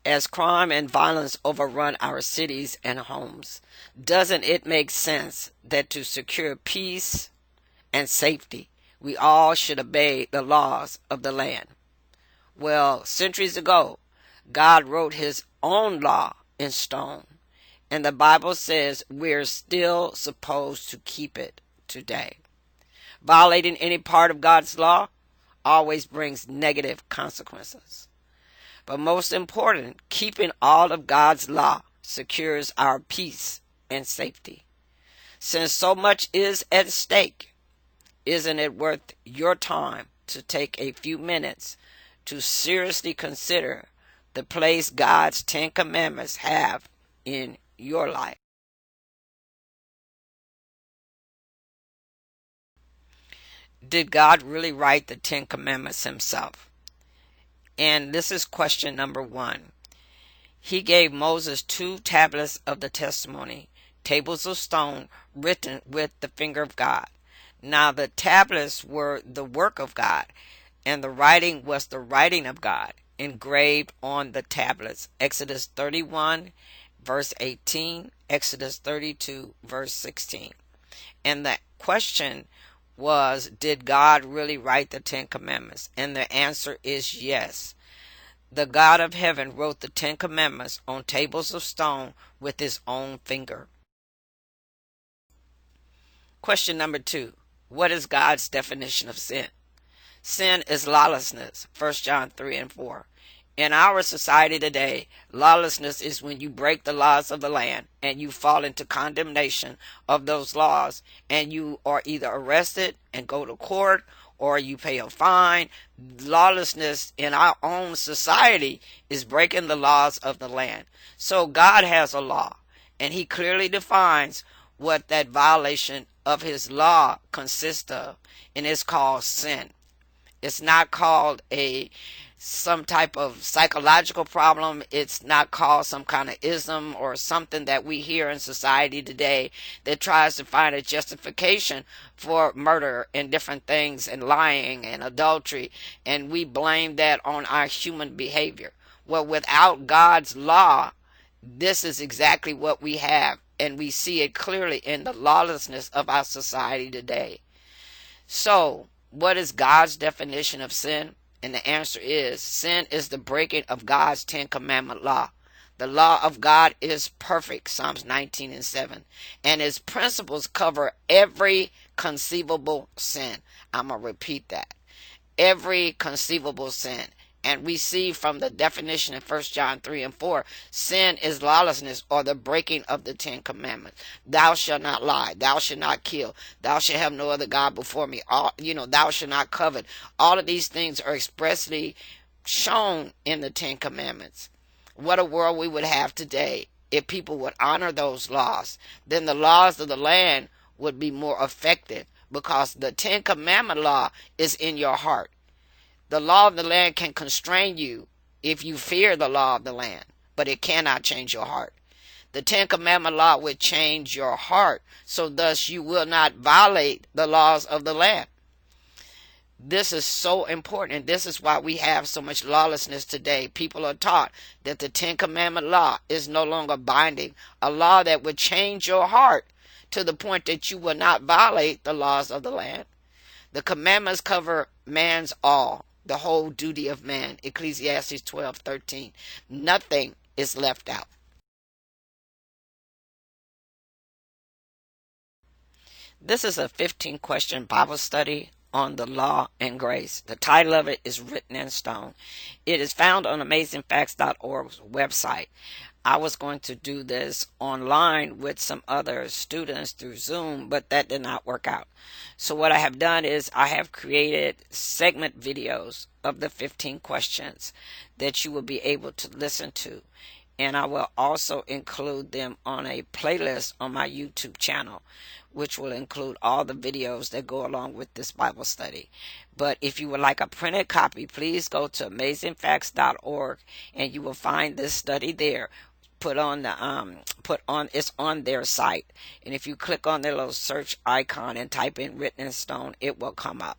As crime and violence overrun our cities and homes, doesn't it make sense that to secure peace and safety, we all should obey the laws of the land? Well, centuries ago, God wrote his own law in stone, and the Bible says we're still supposed to keep it today. Violating any part of God's law always brings negative consequences. But most important, keeping all of God's law secures our peace and safety. Since so much is at stake, isn't it worth your time to take a few minutes to seriously consider the place God's 10 Commandments have in your life? Did God really write the 10 Commandments himself? And this is question number 1. He gave Moses 2 tablets of the testimony, tables of stone written with the finger of God. Now the tablets were the work of God, and the writing was the writing of God, engraved on the tablets. Exodus 31, verse 18, Exodus 32, verse 16. And the question was, did God really write the 10 Commandments? And the answer is yes. The God of heaven wrote the 10 Commandments on tables of stone with his own finger. Question number 2. What is God's definition of sin? Sin is lawlessness, 1 John 3 and 4. In our society today, lawlessness is when you break the laws of the land and you fall into condemnation of those laws, and you are either arrested and go to court or you pay a fine. Lawlessness in our own society is breaking the laws of the land. So God has a law, and he clearly defines what that violation of his law consists of, and it's called sin. It's not called some type of psychological problem. It's not called some kind of ism or something that we hear in society today that tries to find a justification for murder and different things and lying and adultery, and we blame that on our human behavior. Well, without God's law, this is exactly what we have, and we see it clearly in the lawlessness of our society today. So, what is God's definition of sin? And the answer is, sin is the breaking of God's 10 Commandment law. The law of God is perfect, Psalms 19 and 7. And its principles cover every conceivable sin. I'm going to repeat that. Every conceivable sin. And we see from the definition in 1 John 3 and 4, sin is lawlessness, or the breaking of the 10 Commandments. Thou shalt not lie. Thou shalt not kill. Thou shalt have no other God before me. Thou shalt not covet. All of these things are expressly shown in the 10 Commandments. What a world we would have today if people would honor those laws. Then the laws of the land would be more effective, because the 10 Commandment law is in your heart. The law of the land can constrain you if you fear the law of the land, but it cannot change your heart. The 10 Commandment law will change your heart, so thus you will not violate the laws of the land. This is so important, and this is why we have so much lawlessness today. People are taught that the 10 Commandment law is no longer binding, a law that would change your heart to the point that you will not violate the laws of the land. The commandments cover man's all, the whole duty of man, Ecclesiastes 12:13. Nothing is left out. This is a 15-question Bible study on the law and grace. The title of it is Written in Stone. It is found on AmazingFacts.org's website. I was going to do this online with some other students through Zoom, but that did not work out. So what I have done is I have created segment videos of the 15 questions that you will be able to listen to. And I will also include them on a playlist on my YouTube channel, which will include all the videos that go along with this Bible study. But if you would like a printed copy, please go to AmazingFacts.org and you will find this study there. It's on their site, and if you click on their little search icon and type in Written in Stone, it will come up.